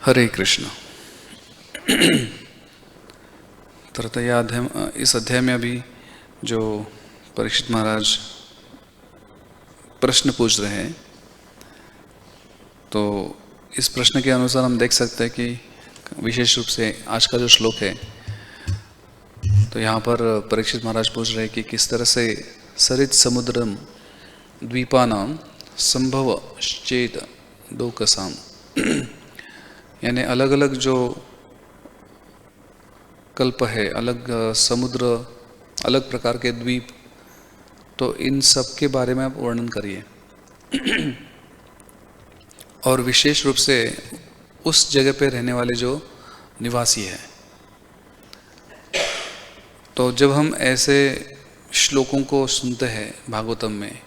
हरे कृष्ण। इस अध्याय में अभी जो परीक्षित महाराज प्रश्न पूछ रहे हैं, तो इस प्रश्न के अनुसार हम देख सकते हैं कि विशेष रूप से आज का जो श्लोक है, तो यहाँ पर परीक्षित महाराज पूछ रहे हैं कि किस तरह से सरित समुद्रम द्वीपानाम संभव चेत दोकसाम, यानी अलग अलग जो कल्प है, अलग समुद्र, अलग प्रकार के द्वीप, तो इन सब के बारे में आप वर्णन करिए। और विशेष रूप से उस जगह पे रहने वाले जो निवासी है। तो जब हम ऐसे श्लोकों को सुनते हैं भागवतम में,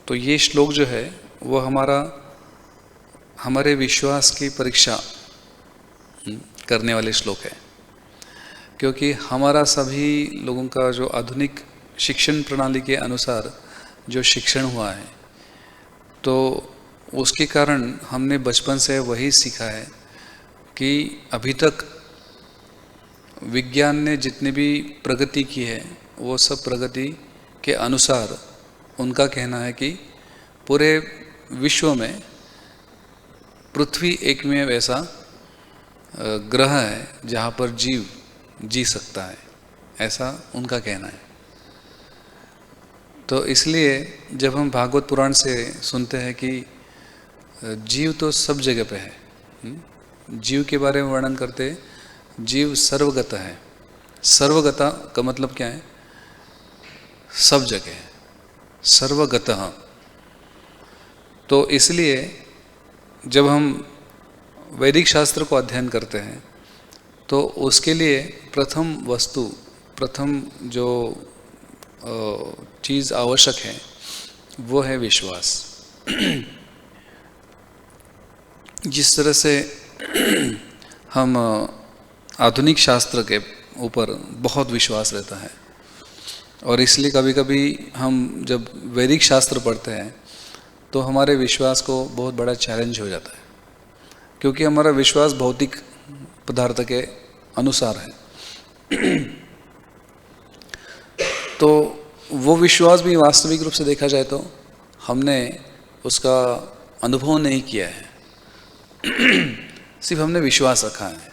तो ये श्लोक जो है वो हमारे विश्वास की परीक्षा करने वाले श्लोक है। क्योंकि हमारा सभी लोगों का जो आधुनिक शिक्षण प्रणाली के अनुसार जो शिक्षण हुआ है, तो उसके कारण हमने बचपन से वही सीखा है कि अभी तक विज्ञान ने जितनी भी प्रगति की है, वो सब प्रगति के अनुसार उनका कहना है कि पूरे विश्व में पृथ्वी एकमेव ऐसा ग्रह है जहाँ पर जीव जी सकता है, ऐसा उनका कहना है। तो इसलिए जब हम भागवत पुराण से सुनते हैं कि जीव तो सब जगह पे है, जीव के बारे में वर्णन करते, जीव सर्वगत है। सर्वगता का मतलब क्या है? सब जगह है, सर्वगतः। तो इसलिए जब हम वैदिक शास्त्र को अध्ययन करते हैं, तो उसके लिए प्रथम वस्तु, प्रथम जो चीज़ आवश्यक है वो है विश्वास। जिस तरह से हम आधुनिक शास्त्र के ऊपर बहुत विश्वास रहता है, और इसलिए कभी कभी हम जब वैदिक शास्त्र पढ़ते हैं तो हमारे विश्वास को बहुत बड़ा चैलेंज हो जाता है, क्योंकि हमारा विश्वास भौतिक पदार्थ के अनुसार है। तो वो विश्वास भी वास्तविक रूप से देखा जाए तो हमने उसका अनुभव नहीं किया है, सिर्फ हमने विश्वास रखा है।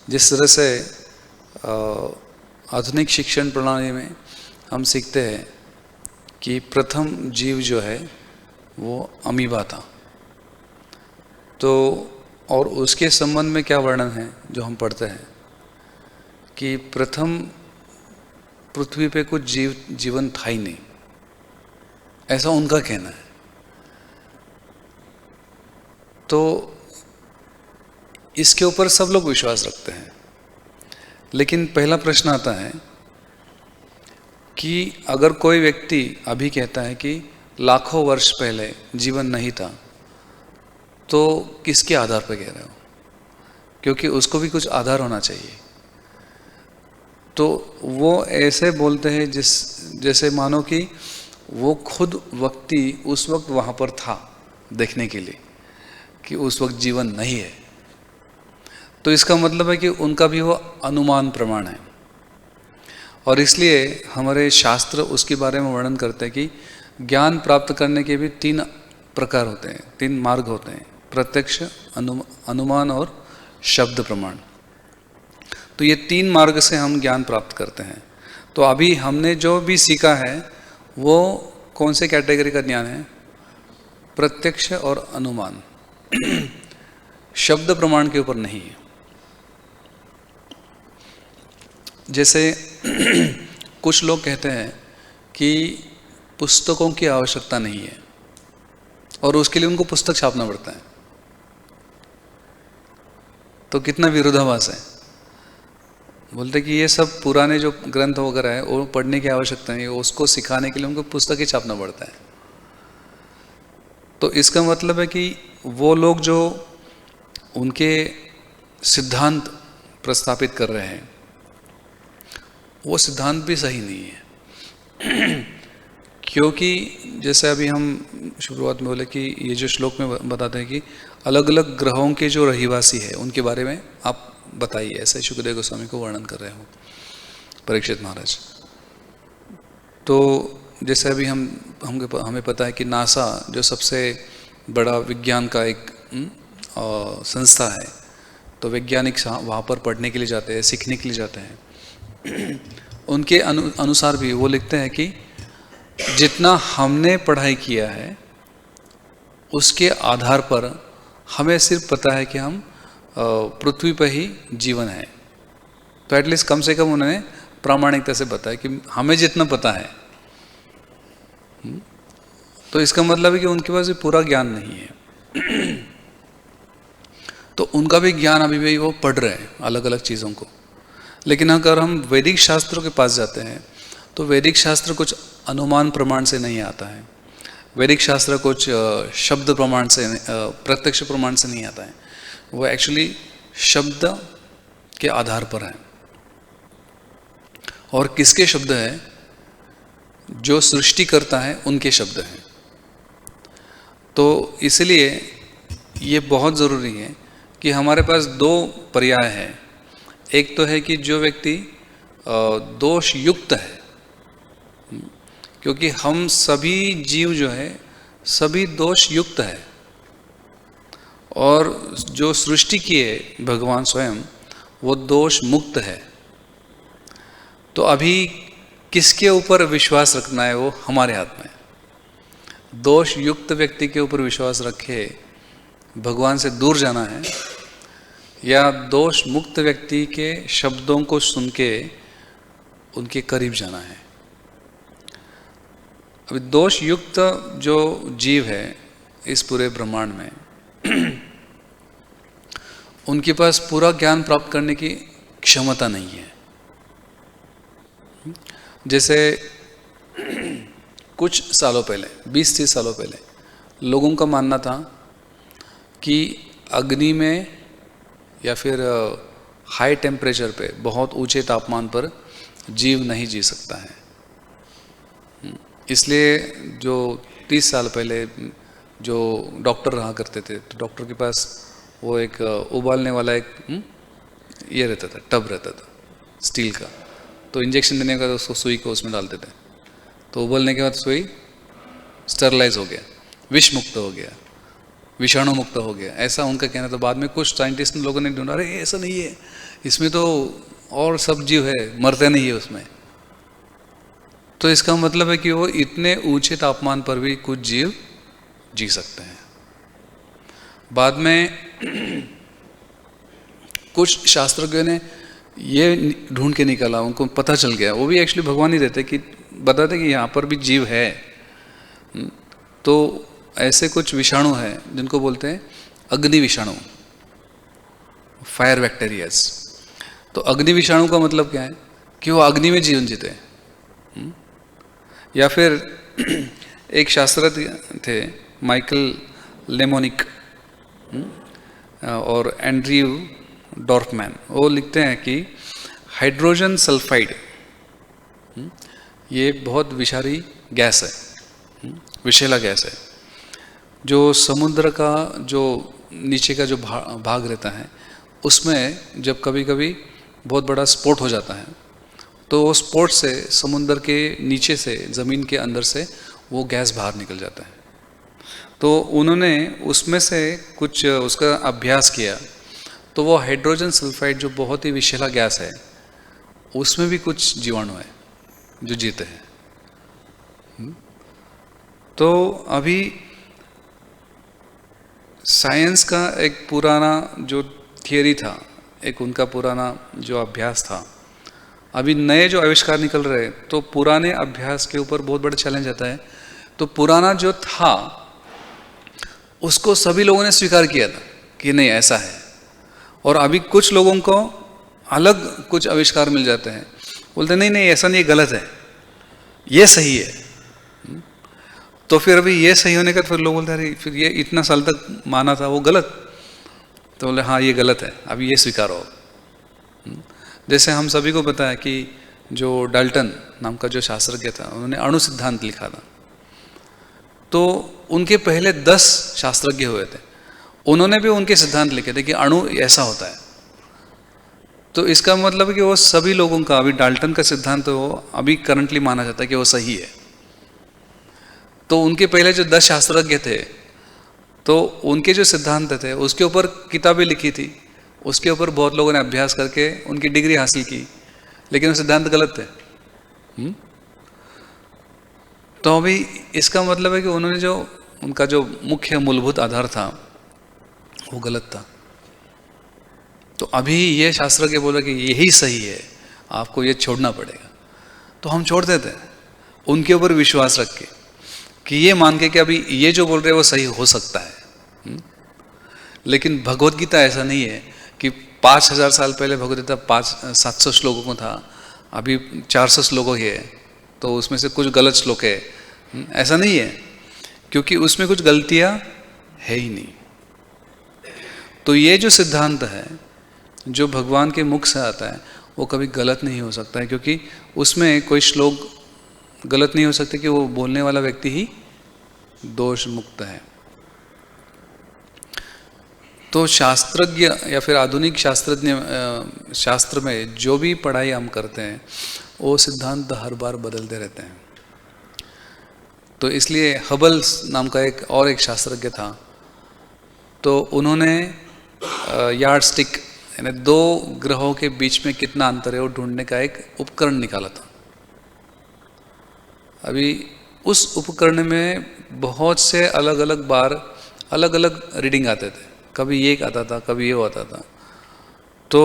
जिस तरह से आधुनिक शिक्षण प्रणाली में हम सीखते हैं कि प्रथम जीव जो है वो अमीबा था, तो और उसके संबंध में क्या वर्णन है जो हम पढ़ते हैं कि प्रथम पृथ्वी पे कुछ जीवन था ही नहीं, ऐसा उनका कहना है। तो इसके ऊपर सब लोग विश्वास रखते हैं, लेकिन पहला प्रश्न आता है कि अगर कोई व्यक्ति अभी कहता है कि लाखों वर्ष पहले जीवन नहीं था, तो किसके आधार पर कह रहे हो? क्योंकि उसको भी कुछ आधार होना चाहिए। तो वो ऐसे बोलते हैं जैसे मानो कि वो खुद व्यक्ति उस वक्त वहाँ पर था देखने के लिए कि उस वक्त जीवन नहीं है। तो इसका मतलब है कि उनका भी वो अनुमान प्रमाण है, और इसलिए हमारे शास्त्र उसके बारे में वर्णन करते हैं कि ज्ञान प्राप्त करने के भी 3 प्रकार होते हैं, 3 मार्ग होते हैं, प्रत्यक्ष, अनुमान और शब्द प्रमाण। तो ये 3 मार्ग से हम ज्ञान प्राप्त करते हैं। तो अभी हमने जो भी सीखा है वो कौन से कैटेगरी का ज्ञान है? प्रत्यक्ष और अनुमान। शब्द प्रमाण के ऊपर नहीं है। जैसे कुछ लोग कहते हैं कि पुस्तकों की आवश्यकता नहीं है, और उसके लिए उनको पुस्तक छापना पड़ता है। तो कितना विरोधाभास है। बोलते कि ये सब पुराने जो ग्रंथ वगैरह है वो पढ़ने की आवश्यकता नहीं है, उसको सिखाने के लिए उनको पुस्तक ही छापना पड़ता है। तो इसका मतलब है कि वो लोग जो उनके सिद्धांत प्रस्थापित कर रहे हैं, वो सिद्धांत भी सही नहीं है। क्योंकि जैसे अभी हम शुरुआत में बोले कि ये जो श्लोक में बताते हैं कि अलग अलग ग्रहों के जो रहिवासी है उनके बारे में आप बताइए, ऐसे शुक्रदेव गोस्वामी को वर्णन कर रहे हो परीक्षित महाराज। तो जैसे अभी हमें पता है कि नासा जो सबसे बड़ा विज्ञान का एक संस्था है, तो वैज्ञानिक वहाँ पर पढ़ने के लिए जाते हैं, सीखने के लिए जाते हैं। उनके अनुसार भी वो लिखते हैं कि जितना हमने पढ़ाई किया है उसके आधार पर हमें सिर्फ पता है कि हम पृथ्वी पर ही जीवन है। तो एटलीस्ट कम से कम उन्होंने प्रामाणिकता से बताया कि हमें जितना पता है। तो इसका मतलब है कि उनके पास भी पूरा ज्ञान नहीं है। तो उनका भी ज्ञान अभी भी वो पढ़ रहे हैं अलग अलग चीज़ों को। लेकिन अगर हम वैदिक शास्त्रों के पास जाते हैं तो वैदिक शास्त्र कुछ अनुमान प्रमाण से नहीं आता है। वैदिक शास्त्र कुछ शब्द प्रमाण से, प्रत्यक्ष प्रमाण से नहीं आता है। वो एक्चुअली शब्द के आधार पर है। और किसके शब्द है? जो सृष्टि करता है उनके शब्द हैं। तो इसलिए ये बहुत ज़रूरी है कि हमारे पास दो पर्याय है। एक तो है कि जो व्यक्ति दोष युक्त है, क्योंकि हम सभी जीव जो है सभी दोष युक्त है, और जो सृष्टि किए भगवान स्वयं वो दोष मुक्त है। तो अभी किसके ऊपर विश्वास रखना है वो हमारे हाथ में। दोष युक्त व्यक्ति के ऊपर विश्वास रखे भगवान से दूर जाना है, या दोष मुक्त व्यक्ति के शब्दों को सुन के उनके करीब जाना है। अभी दोष युक्त जो जीव है इस पूरे ब्रह्मांड में उनके पास पूरा ज्ञान प्राप्त करने की क्षमता नहीं है। जैसे कुछ सालों पहले, 20-30 सालों पहले लोगों का मानना था कि अग्नि में या फिर हाई टेम्परेचर पे, बहुत ऊंचे तापमान पर जीव नहीं जी सकता है। इसलिए जो 30 साल पहले जो डॉक्टर रहा करते थे, तो डॉक्टर के पास वो एक उबालने वाला एक ये रहता था, टब रहता था स्टील का। तो इंजेक्शन देने का उसको सुई को उसमें डालते थे, तो उबलने के बाद सुई स्टरलाइज हो गया, विष मुक्त हो गया, विषाणु मुक्त हो गया, ऐसा उनका कहना था। बाद में कुछ साइंटिस्ट लोगों ने ढूंढा, अरे ऐसा नहीं है, इसमें तो और सब जीव है, मरते नहीं है उसमें। तो इसका मतलब है कि वो इतने ऊंचे तापमान पर भी कुछ जीव जी सकते हैं। बाद में कुछ शास्त्रज्ञों ने ये ढूंढ के निकाला, उनको पता चल गया, वो भी एक्चुअली भगवान ही रहते कि बताते कि यहाँ पर भी जीव है। तो ऐसे कुछ विषाणु हैं जिनको बोलते हैं अग्नि विषाणु, फायर बैक्टीरियाज। तो अग्नि विषाणु का मतलब क्या है कि वो अग्नि में जीवन जीते हैं। या फिर एक शास्त्रज्ञ थे माइकल लेमोनिक और एंड्रयू डॉर्फमैन, वो लिखते हैं कि हाइड्रोजन सल्फाइड ये बहुत विषारी गैस है, विषैला गैस है, जो समुद्र का जो नीचे का जो भाग रहता है उसमें जब कभी कभी बहुत बड़ा स्फोट हो जाता है, तो वो स्फोट से समुद्र के नीचे से, ज़मीन के अंदर से वो गैस बाहर निकल जाता है। तो उन्होंने उसमें से कुछ उसका अभ्यास किया, तो वो हाइड्रोजन सल्फाइड जो बहुत ही विषैला गैस है उसमें भी कुछ जीवाणु है जो जीते हैं। तो अभी साइंस का एक पुराना जो थियरी था, एक उनका पुराना जो अभ्यास था, अभी नए जो आविष्कार निकल रहे, तो पुराने अभ्यास के ऊपर बहुत बड़ा चैलेंज आता है। तो पुराना जो था उसको सभी लोगों ने स्वीकार किया था कि नहीं ऐसा है, और अभी कुछ लोगों को अलग कुछ आविष्कार मिल जाते हैं, बोलते नहीं नहीं ऐसा नहीं, गलत है, ये सही है। तो फिर अभी ये सही होने का फिर लोग बोलते हैं फिर ये इतना साल तक माना था वो गलत, तो बोले हाँ ये गलत है, अभी ये स्वीकारो। जैसे हम सभी को पता है कि जो डाल्टन नाम का जो शास्त्रज्ञ था, उन्होंने अणु सिद्धांत लिखा था, तो उनके पहले 10 शास्त्रज्ञ हुए थे, उन्होंने भी उनके सिद्धांत लिखे थे कि अणु ऐसा होता है। तो इसका मतलब है कि वो सभी लोगों का, अभी डाल्टन का सिद्धांत वो अभी करंटली माना जाता है कि वो सही है। तो उनके पहले जो 10 शास्त्रज्ञ थे, तो उनके जो सिद्धांत थे उसके ऊपर किताबें लिखी थी, उसके ऊपर बहुत लोगों ने अभ्यास करके उनकी डिग्री हासिल की, लेकिन वो सिद्धांत गलत थे। तो अभी इसका मतलब है कि उन्होंने जो उनका जो मुख्य मूलभूत आधार था वो गलत था। तो अभी ये शास्त्रज्ञ बोला कि यही सही है, आपको ये छोड़ना पड़ेगा। तो हम छोड़ देते हैं उनके ऊपर विश्वास रख के, कि ये मान के कि अभी ये जो बोल रहे हैं वो सही हो सकता है। लेकिन भगवत गीता ऐसा नहीं है कि 5000 साल पहले भगवत गीता 700 श्लोकों को था, अभी 400 श्लोकों की है, तो उसमें से कुछ गलत श्लोक है, ऐसा नहीं है, क्योंकि उसमें कुछ गलतियां है ही नहीं। तो ये जो सिद्धांत है जो भगवान के मुख से आता है वो कभी गलत नहीं हो सकता है, क्योंकि उसमें कोई श्लोक गलत नहीं हो सकते कि वो बोलने वाला व्यक्ति ही दोष मुक्त है। तो शास्त्रज्ञ या फिर आधुनिक शास्त्रज्ञ शास्त्र में जो भी पढ़ाई हम करते हैं वो सिद्धांत हर बार बदलते रहते हैं। तो इसलिए हबल नाम का एक शास्त्रज्ञ था, तो उन्होंने यार्ड स्टिक यानी 2 ग्रहों के बीच में कितना अंतर है वो ढूंढने का एक उपकरण निकाला था। अभी उस उपकरण में बहुत से अलग अलग बार अलग अलग रीडिंग आते थे, कभी ये आता था, कभी ये आता था। तो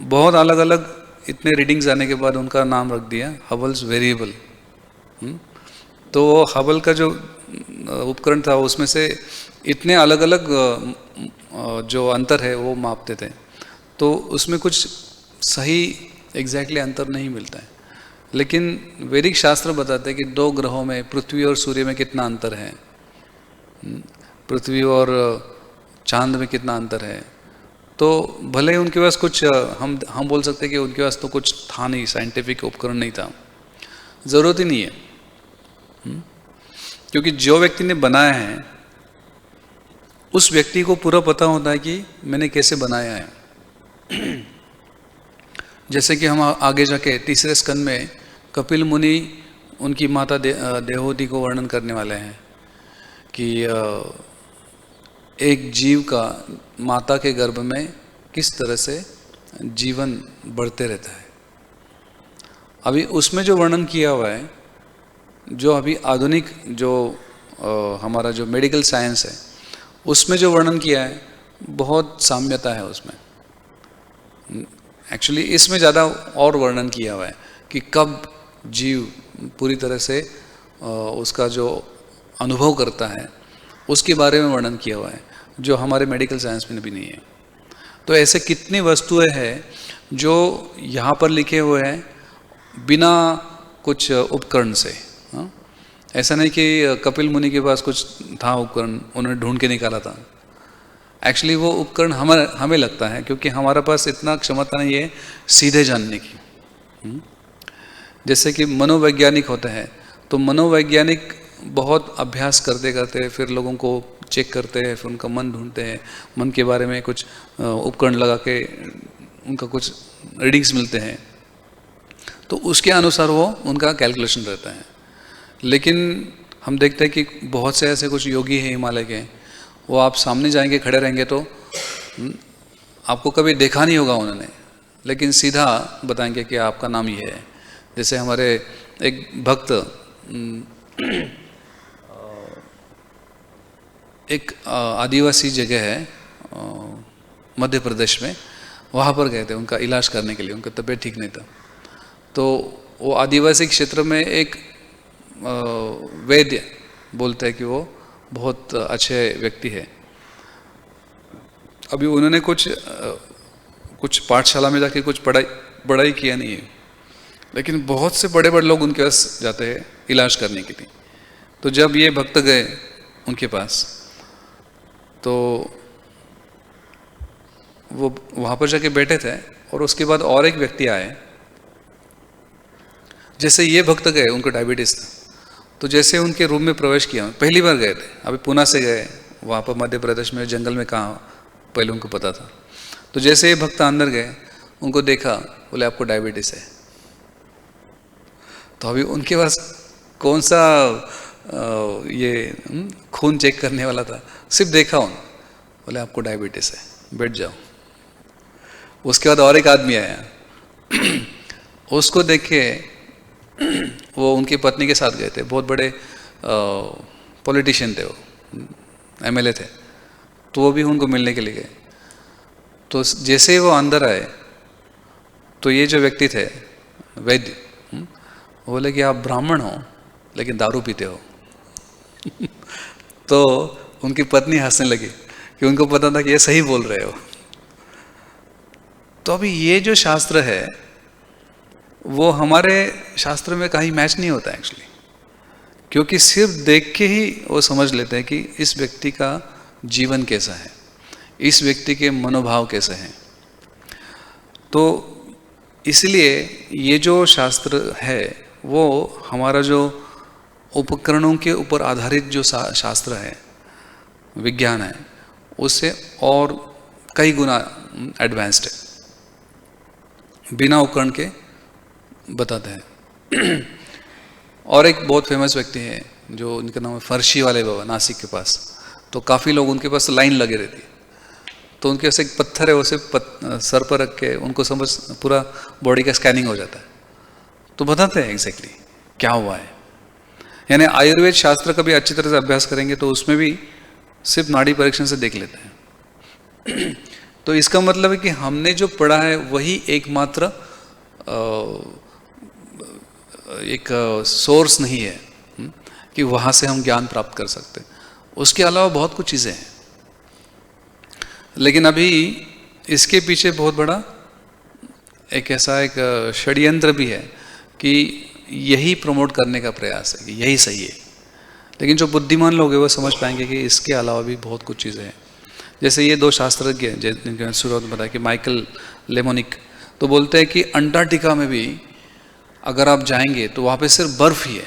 बहुत अलग अलग इतने रीडिंग्स आने के बाद उनका नाम रख दिया हबल्स वेरिएबल। तो हबल का जो उपकरण था उसमें से इतने अलग अलग जो अंतर है वो मापते थे, तो उसमें कुछ सही एग्जैक्टली अंतर नहीं मिलता है। लेकिन वैदिक शास्त्र बताते हैं कि 2 ग्रहों में, पृथ्वी और सूर्य में कितना अंतर है, पृथ्वी और चांद में कितना अंतर है। तो भले उनके पास कुछ हम बोल सकते हैं कि उनके पास तो कुछ था नहीं, साइंटिफिक उपकरण नहीं था, ज़रूरत ही नहीं है, क्योंकि जो व्यक्ति ने बनाया है उस व्यक्ति को पूरा पता होता है कि मैंने कैसे बनाया है। जैसे कि हम आगे जाके तीसरे स्कंद में कपिल मुनि उनकी माता देवहूति को वर्णन करने वाले हैं कि एक जीव का माता के गर्भ में किस तरह से जीवन बढ़ते रहता है। अभी उसमें जो वर्णन किया हुआ है, जो अभी आधुनिक जो हमारा जो मेडिकल साइंस है उसमें जो वर्णन किया है बहुत साम्यता है उसमें। एक्चुअली इसमें ज़्यादा और वर्णन किया हुआ है कि कब जीव पूरी तरह से उसका जो अनुभव करता है उसके बारे में वर्णन किया हुआ है, जो हमारे मेडिकल साइंस में भी नहीं है। तो ऐसे कितनी वस्तुएं हैं जो यहाँ पर लिखे हुए हैं बिना कुछ उपकरण से। ऐसा नहीं कि कपिल मुनि के पास कुछ था उपकरण, उन्होंने ढूंढ के निकाला था। एक्चुअली वो उपकरण हमें लगता है क्योंकि हमारे पास इतना क्षमता नहीं है सीधे जानने की। जैसे कि मनोवैज्ञानिक होते हैं, तो मनोवैज्ञानिक बहुत अभ्यास करते करते फिर लोगों को चेक करते हैं, फिर उनका मन ढूंढते हैं, मन के बारे में कुछ उपकरण लगा के उनका कुछ रीडिंग्स मिलते हैं, तो उसके अनुसार वो उनका कैलकुलेशन रहता है। लेकिन हम देखते हैं कि बहुत से ऐसे कुछ योगी हैं हिमालय के, वो आप सामने जाएंगे, खड़े रहेंगे तो आपको कभी देखा नहीं होगा उन्होंने, लेकिन सीधा बताएंगे कि आपका नाम ये है। जैसे हमारे एक भक्त एक आदिवासी जगह है मध्य प्रदेश में, वहाँ पर गए थे उनका इलाज करने के लिए, उनका तबीयत ठीक नहीं था। तो वो आदिवासी क्षेत्र में एक वैद्य बोलते हैं कि वो बहुत अच्छे व्यक्ति है। अभी उन्होंने कुछ पाठशाला में जाके कुछ पढ़ाई किया नहीं है, लेकिन बहुत से बड़े बड़े लोग उनके पास जाते हैं इलाज करने के लिए। तो जब ये भक्त गए उनके पास, तो वो वहाँ पर जाके बैठे थे और उसके बाद और एक व्यक्ति आए। जैसे ये भक्त गए, उनको डायबिटीज था, तो जैसे उनके रूम में प्रवेश किया, पहली बार गए थे, अभी पुणे से गए, वहाँ पर मध्य प्रदेश में जंगल में कहाँ पहले उनको पता था। तो जैसे ये भक्त अंदर गए, उनको देखा, बोले आपको डायबिटीज़ है। तो अभी उनके पास कौन सा ये खून चेक करने वाला था, सिर्फ देखा उन, बोले आपको डायबिटीज़ है, बैठ जाओ। उसके बाद और एक आदमी आया, उसको देख के वो उनकी पत्नी के साथ गए थे, बहुत बड़े पॉलिटिशियन थे, वो एमएलए थे, तो वो भी उनको मिलने के लिए गए। तो जैसे ही वो अंदर आए, तो ये जो व्यक्ति थे वैद्य, बोले कि आप ब्राह्मण हो लेकिन दारू पीते हो। तो उनकी पत्नी हंसने लगी कि उनको पता था कि ये सही बोल रहे हो। तो अभी ये जो शास्त्र है वो हमारे शास्त्र में कहीं मैच नहीं होता एक्चुअली, क्योंकि सिर्फ देख के ही वो समझ लेते हैं कि इस व्यक्ति का जीवन कैसा है, इस व्यक्ति के मनोभाव कैसे हैं। तो इसलिए ये जो शास्त्र है वो हमारा जो उपकरणों के ऊपर आधारित जो शास्त्र है, विज्ञान है, उससे और कई गुना एडवांस्ड है, बिना उपकरण के बताते हैं। और एक बहुत फेमस व्यक्ति है जो उनका नाम है फर्शी वाले बाबा, नासिक के पास। तो काफ़ी लोग उनके पास लाइन लगे रहती, तो उनके पास एक पत्थर है, उसे सर पर रख के उनको समझ पूरा बॉडी का स्कैनिंग हो जाता है, तो बताते हैं एग्जैक्टली क्या हुआ है। यानी आयुर्वेद शास्त्र का भी अच्छी तरह से अभ्यास करेंगे तो उसमें भी सिर्फ नाड़ी परीक्षण से देख लेते हैं। तो इसका मतलब है कि हमने जो पढ़ा है वही एकमात्र एक सोर्स नहीं है कि वहाँ से हम ज्ञान प्राप्त कर सकते, उसके अलावा बहुत कुछ चीज़ें हैं। लेकिन अभी इसके पीछे बहुत बड़ा एक ऐसा एक षड्यंत्र भी है कि यही प्रमोट करने का प्रयास है कि यही सही है। लेकिन जो बुद्धिमान लोग हैं वो समझ पाएंगे कि इसके अलावा भी बहुत कुछ चीज़ें हैं। जैसे ये दो शास्त्रज्ञ जिनके शुरुआत में बताया कि माइकल लेमोनिक, तो बोलते हैं कि अंटार्कटिका में भी अगर आप जाएंगे तो वहाँ पे सिर्फ बर्फ ही है,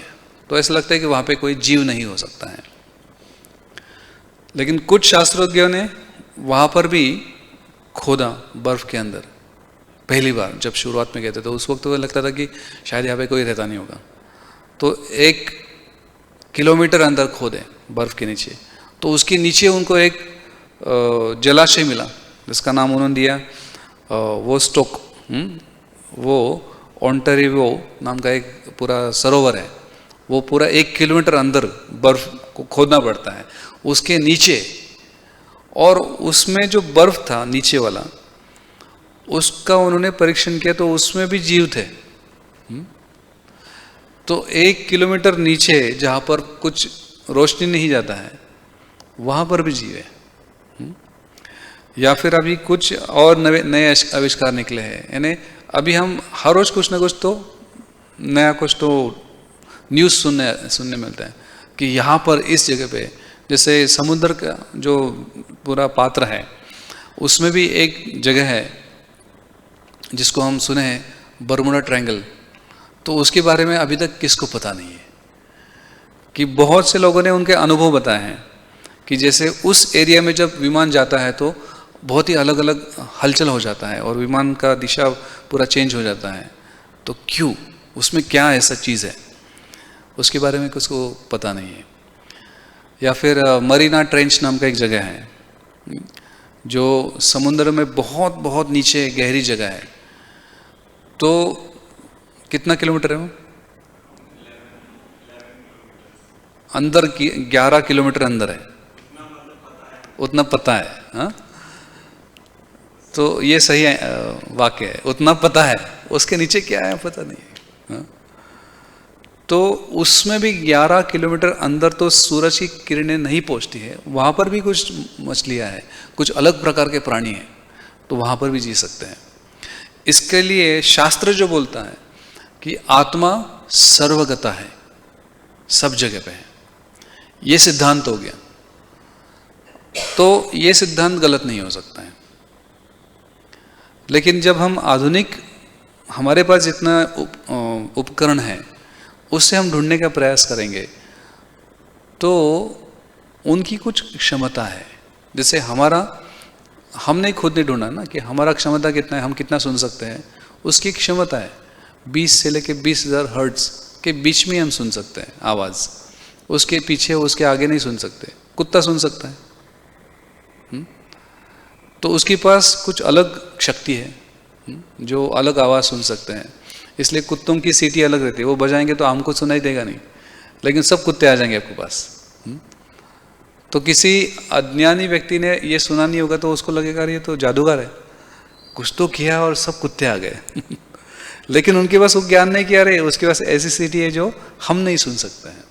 तो ऐसा लगता है कि वहाँ पे कोई जीव नहीं हो सकता है। लेकिन कुछ शास्त्रज्ञों ने वहाँ पर भी खोदा बर्फ के अंदर, पहली बार जब शुरुआत में गए थे, तो उस वक्त तो लगता था कि शायद यहाँ पे कोई रहता नहीं होगा। तो 1 किलोमीटर अंदर खोदे बर्फ के नीचे, तो उसके नीचे उनको एक जलाशय मिला जिसका नाम उन्होंने दिया वो स्टोक, वो ओंटारियो नाम का एक पूरा सरोवर है, वो पूरा 1 किलोमीटर अंदर बर्फ को खोदना पड़ता है उसके नीचे। और उसमें जो बर्फ था नीचे वाला, उसका उन्होंने परीक्षण किया तो उसमें भी जीव थे। तो 1 किलोमीटर नीचे जहाँ पर कुछ रोशनी नहीं जाता है वहाँ पर भी जीव है। या फिर अभी कुछ और नए आविष्कार निकले हैं, यानी अभी हम हर रोज कुछ ना कुछ तो नया कुछ तो न्यूज़ सुनने मिलता है कि यहाँ पर इस जगह पे, जैसे समुद्र का जो पूरा पात्र है उसमें भी एक जगह है जिसको हम सुने हैं बर्मुडा ट्रायंगल, तो उसके बारे में अभी तक किसको पता नहीं है। कि बहुत से लोगों ने उनके अनुभव बताए हैं कि जैसे उस एरिया में जब विमान जाता है तो बहुत ही अलग अलग हलचल हो जाता है और विमान का दिशा पूरा चेंज हो जाता है। तो क्यों, उसमें क्या ऐसा चीज़ है, उसके बारे में किसको पता नहीं है। या फिर मरीना ट्रेंच नाम का एक जगह है जो समुद्र में बहुत बहुत नीचे गहरी जगह है। तो कितना किलोमीटर है वो? अंदर की 11 किलोमीटर अंदर है, उतना पता है। हाँ, तो ये सही वाक्य है, उतना पता है, उसके नीचे क्या है पता नहीं है। हाँ? तो उसमें भी 11 किलोमीटर अंदर तो सूरज की किरणें नहीं पहुंचती है, वहाँ पर भी कुछ मछलियाँ हैं, कुछ अलग प्रकार के प्राणी हैं, तो वहाँ पर भी जी सकते हैं। इसके लिए शास्त्र जो बोलता है कि आत्मा सर्वगता है, सब जगह पे है, ये सिद्धांत हो गया। तो ये सिद्धांत गलत नहीं हो सकता है। लेकिन जब हम आधुनिक, हमारे पास जितना उपकरण है उससे हम ढूंढने का प्रयास करेंगे तो उनकी कुछ क्षमता है। जैसे हमने खुद नहीं ढूंढा ना कि हमारा क्षमता कितना है, हम कितना सुन सकते हैं। उसकी एक क्षमता है, 20 से लेके 20,000 हर्ट्ज के बीच में हम सुन सकते हैं आवाज़। उसके पीछे उसके आगे नहीं सुन सकते। कुत्ता सुन सकता है, तो उसके पास कुछ अलग शक्ति है, जो अलग आवाज़ सुन सकते हैं। इसलिए कुत्तों की सीटी अलग रहती है, वो बजाएंगे तो हमको सुनाई देगा नहीं, लेकिन सब कुत्ते आ जाएंगे आपके पास। तो किसी अज्ञानी व्यक्ति ने ये सुना नहीं होगा तो उसको लगेगा ये तो जादूगर है, कुछ तो किया और सब कुत्ते आ गए। लेकिन उनके पास वो ज्ञान नहीं किया, उसके पास ऐसी सीटी है जो हम नहीं सुन सकते हैं।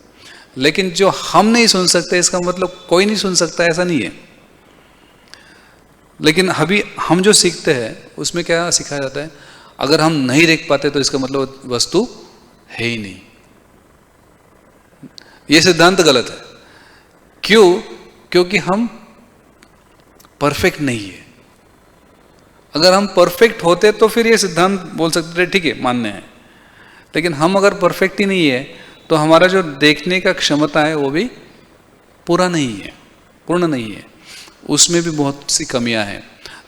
लेकिन जो हम नहीं सुन सकते इसका मतलब कोई नहीं सुन सकता ऐसा नहीं है। लेकिन अभी हम जो सीखते हैं उसमें क्या सिखाया जाता है, अगर हम नहीं देख पाते तो इसका मतलब वस्तु है ही नहीं। ये सिद्धांत गलत है। क्यों? क्योंकि हम परफेक्ट नहीं है। अगर हम परफेक्ट होते तो फिर ये सिद्धांत बोल सकते थे ठीक है मान्य है। लेकिन हम अगर परफेक्ट ही नहीं है तो हमारा जो देखने का क्षमता है वो भी पूरा नहीं है, पूर्ण नहीं है, उसमें भी बहुत सी कमियां हैं।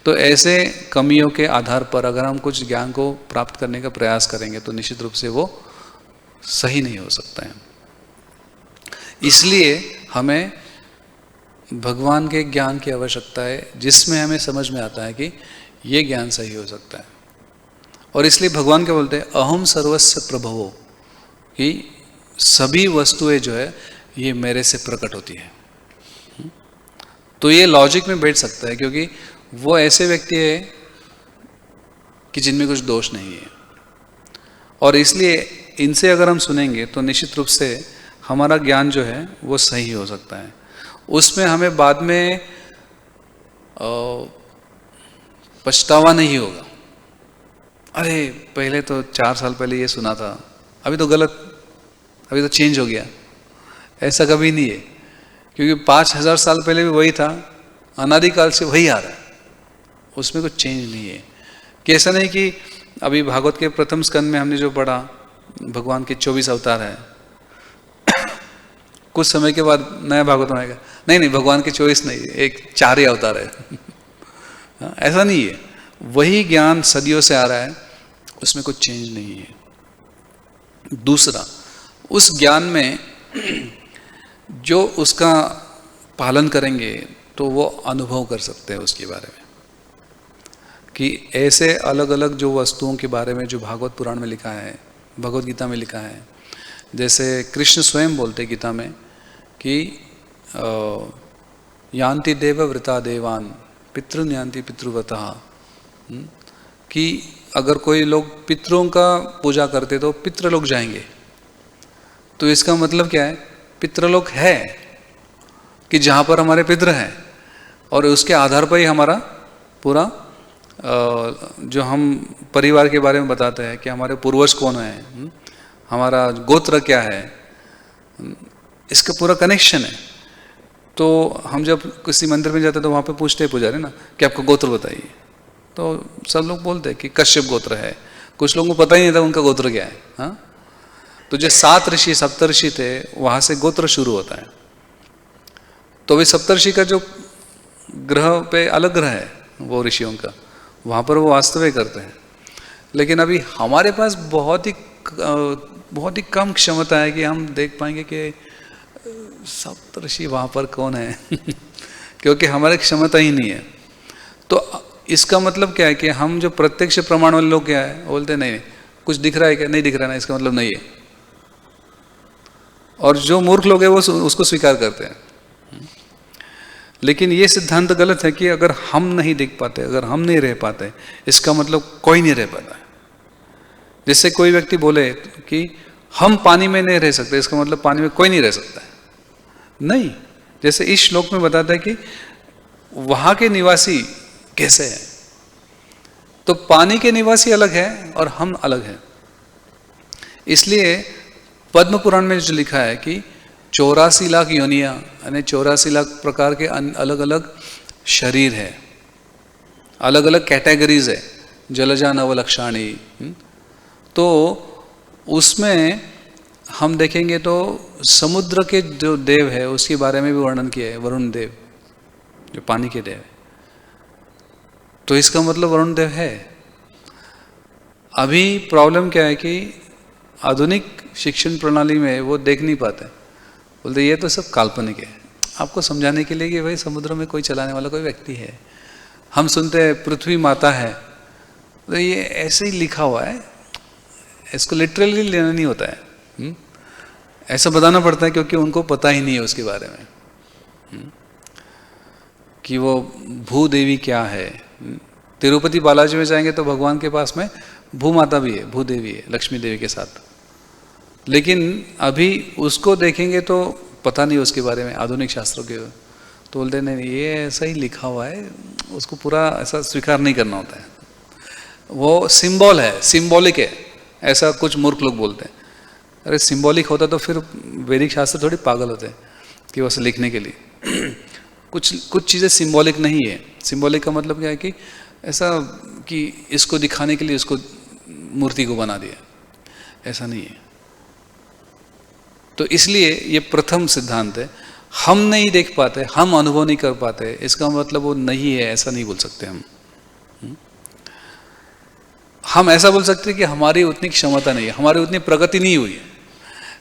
तो ऐसे कमियों के आधार पर अगर हम कुछ ज्ञान को प्राप्त करने का प्रयास करेंगे तो निश्चित रूप से वो सही नहीं हो सकता है। इसलिए हमें भगवान के ज्ञान की आवश्यकता है, जिसमें हमें समझ में आता है कि ये ज्ञान सही हो सकता है। और इसलिए भगवान क्या बोलते हैं, अहम सर्वस्य प्रभवो, कि सभी वस्तुएं जो है ये मेरे से प्रकट होती है। तो ये लॉजिक में बैठ सकता है, क्योंकि वो ऐसे व्यक्ति है कि जिनमें कुछ दोष नहीं है। और इसलिए इनसे अगर हम सुनेंगे तो निश्चित रूप से हमारा ज्ञान जो है वो सही हो सकता है। उसमें हमें बाद में पछतावा नहीं होगा, अरे पहले तो 4 साल पहले ये सुना था, अभी तो गलत, अभी तो चेंज हो गया। ऐसा कभी नहीं है, क्योंकि 5000 साल पहले भी वही था, अनादिकाल से वही आ रहा है, उसमें कुछ चेंज नहीं है। कि ऐसा नहीं कि अभी भागवत के प्रथम स्कंद में हमने जो पढ़ा भगवान के 24 अवतार है, कुछ समय के बाद नया भागवत में आएगा, नहीं भगवान के 24 नहीं, एक 4 ही अवतार है। ऐसा नहीं है, वही ज्ञान सदियों से आ रहा है, उसमें कुछ चेंज नहीं है। दूसरा, उस ज्ञान में जो उसका पालन करेंगे तो वो अनुभव कर सकते हैं उसके बारे में, कि ऐसे अलग अलग जो वस्तुओं के बारे में जो भागवत पुराण में लिखा है, भगवत गीता में लिखा है। जैसे कृष्ण स्वयं बोलते गीता में कि यान्ति देव व्रता देवान पितृन यान्ति पितृव्रतः, कि अगर कोई लोग पितरों का पूजा करते तो पितृलोक जाएंगे। तो इसका मतलब क्या है, पितृलोक है कि जहाँ पर हमारे पितृ हैं, और उसके आधार पर ही हमारा पूरा जो हम परिवार के बारे में बताते हैं कि हमारे पूर्वज कौन है, हमारा गोत्र क्या है, इसका पूरा कनेक्शन है। तो हम जब किसी मंदिर में जाते हैं तो वहाँ पे पूछते हैं पुजारी ना कि आपका गोत्र बताइए, तो सब लोग बोलते हैं कि कश्यप गोत्र है। कुछ लोगों को पता ही नहीं था उनका गोत्र क्या है। हाँ, तो जो 7 ऋषि सप्तर्षि थे वहाँ से गोत्र शुरू होता है। तो वे सप्तर्षि का जो ग्रह पे अलग ग्रह है वो ऋषियों का, वहाँ पर वो वास्तव्य करते हैं। लेकिन अभी हमारे पास बहुत ही कम क्षमता है कि हम देख पाएंगे कि सप्तर्षि वहाँ पर कौन है। क्योंकि हमारी क्षमता ही नहीं है। तो इसका मतलब क्या है कि हम जो प्रत्यक्ष प्रमाण वाले लोग क्या है, बोलते नहीं कुछ दिख रहा है क्या, नहीं दिख रहा है ना, इसका मतलब नहीं है। और जो मूर्ख लोग हैं वो उसको स्वीकार करते हैं। लेकिन ये सिद्धांत गलत है कि अगर हम नहीं देख पाते, अगर हम नहीं रह पाते, इसका मतलब कोई नहीं रह पाता है। जैसे कोई व्यक्ति बोले कि हम पानी में नहीं रह सकते, इसका मतलब पानी में कोई नहीं रह सकता है, नहीं। जैसे इस श्लोक में बताता है कि वहां के निवासी कैसे हैं, तो पानी के निवासी अलग है और हम अलग हैं। इसलिए पद्म पुराण में जो लिखा है कि 84 लाख योनियां, यानी 84 लाख प्रकार के अलग अलग शरीर है, अलग अलग कैटेगरीज है, जलजा नवलक्षाणी। तो उसमें हम देखेंगे तो समुद्र के जो देव है उसके बारे में भी वर्णन किया है, वरुण देव, जो पानी के देव है। तो इसका मतलब वरुण देव है। अभी प्रॉब्लम क्या है कि आधुनिक शिक्षण प्रणाली में वो देख नहीं पाते, बोलते ये तो सब काल्पनिक है, आपको समझाने के लिए कि भाई समुद्र में कोई चलाने वाला कोई व्यक्ति है। हम सुनते हैं पृथ्वी माता है, तो ये ऐसे ही लिखा हुआ है, इसको लिटरली लेना नहीं होता है। ऐसा बताना पड़ता है क्योंकि उनको पता ही नहीं है उसके बारे में कि वो भूदेवी क्या है। तिरुपति बालाजी में जाएंगे तो भगवान के पास में भू माता भी है, भूदेवी है लक्ष्मी देवी के साथ, लेकिन अभी उसको देखेंगे तो पता नहीं उसके बारे में आधुनिक शास्त्रों के। तो बोलते नहीं ये ऐसा ही लिखा हुआ है, उसको पूरा ऐसा स्वीकार नहीं करना होता है, वो सिंबल है, सिंबॉलिक है, ऐसा कुछ मूर्ख लोग बोलते हैं। अरे सिंबॉलिक होता तो फिर वैदिक शास्त्र थोड़ी पागल होते हैं कि वैसे लिखने के लिए। कुछ चीज़ें सिंबॉलिक नहीं है। सिंबॉलिक का मतलब क्या है कि ऐसा कि इसको दिखाने के लिए उसको मूर्ति को बना दिया, ऐसा नहीं है। तो इसलिए ये प्रथम सिद्धांत है, हम नहीं देख पाते, हम अनुभव नहीं कर पाते, इसका मतलब वो नहीं है ऐसा नहीं बोल सकते हम ऐसा बोल सकते हैं कि हमारी उतनी क्षमता नहीं है, हमारी उतनी प्रगति नहीं हुई है।